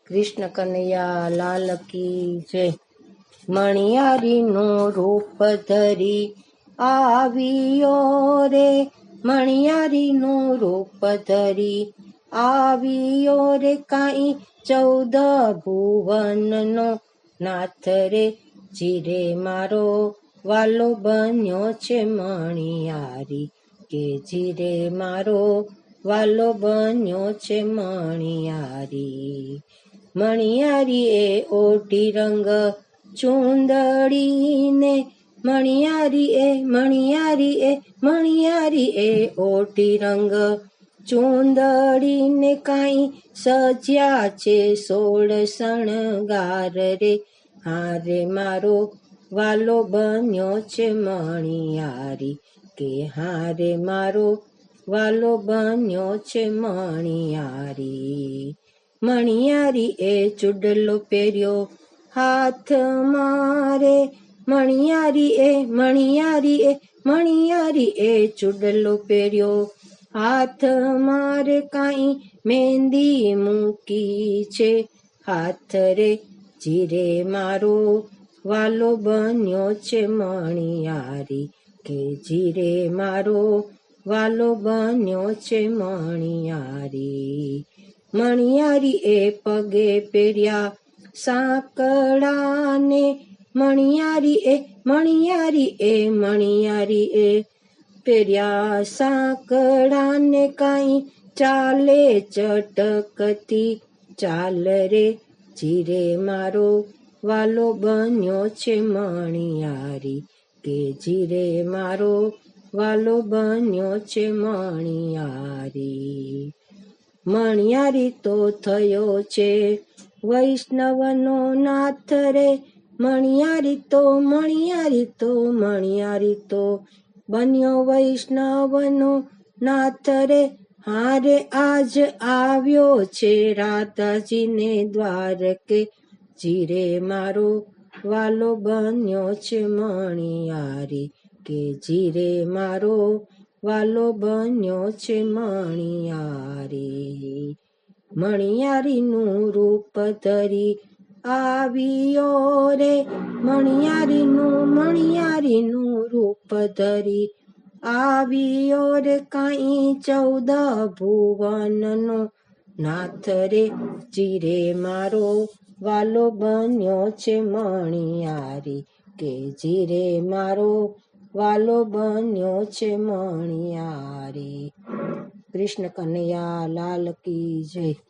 કૃષ્ણ કનૈયા લાલ કી જય. મણિયારીનું રૂપ ધરી આવ્યો રે, મણિયારીનું રૂપ ધરી આવ્યો રે, કાંઈ 14 ભુવનનો નાથ રે, જીરે મારો વાલો બન્યો છે મણિયારી, કે જીરે મારો વાલો બન્યો છે મણિયારી. મણિયારી એ ઓઢી રંગ ચૂંદડીને, મણિયારી એ ઓઢી રંગ ચૂંદડીને, કાંઈ સજ્યા છે 16 શણગાર રે, હારે મારો વાલો બન્યો છે મણિયારી, કે હારે મારો વાલો બન્યો છે મણિયારી. મણિયારી એ ચૂડલો પહેર્યો હાથમાં રે, મણિયારી એ ચૂડલો પહેર્યો હાથમાં રે, કાંઈ મહેંદી મૂકી છે હાથ રે, જીરે મારો વાલો બન્યો છે મણિયારી, કે જીરે મારો વાલો બન્યો છે મણિયારી. મણિયારી એ પગે પહેર્યા સાંકળાને, મણિયારી એ પહેર્યા સાંકળાને, કાંઈ ચાલે ચટકતી ચાલ રે, જીરે મારો વાલો બન્યો છે મણિયારી, કે જીરે મારો વાલો બન્યો છે મણિયારી. મણિયારી તો થયો છે વૈષ્ણવનો નાથ રે, મણિયારી તો બન્યો વૈષ્ણવનો નાથ રે, હારે આજ આવ્યો છે રાધાજીને દ્વારકે, જીરે મારો વાલો બન્યો છે મણિયારી, કે જીરે મારો વાલો બન્યો છે મણિયારી. મણિયારીનું રૂપ ધરી આવ્યો રે, મણિયારીનું રૂપ ધરી આવ્યો રે, કાંઈ 14 ભુવનનો નાથ રે, જીરે મારો વાલો બન્યો છે મણિયારી, કે જીરે મારો વાલો બન્યો છે મણિયારી. કૃષ્ણ કનૈયા લાલ કી જય.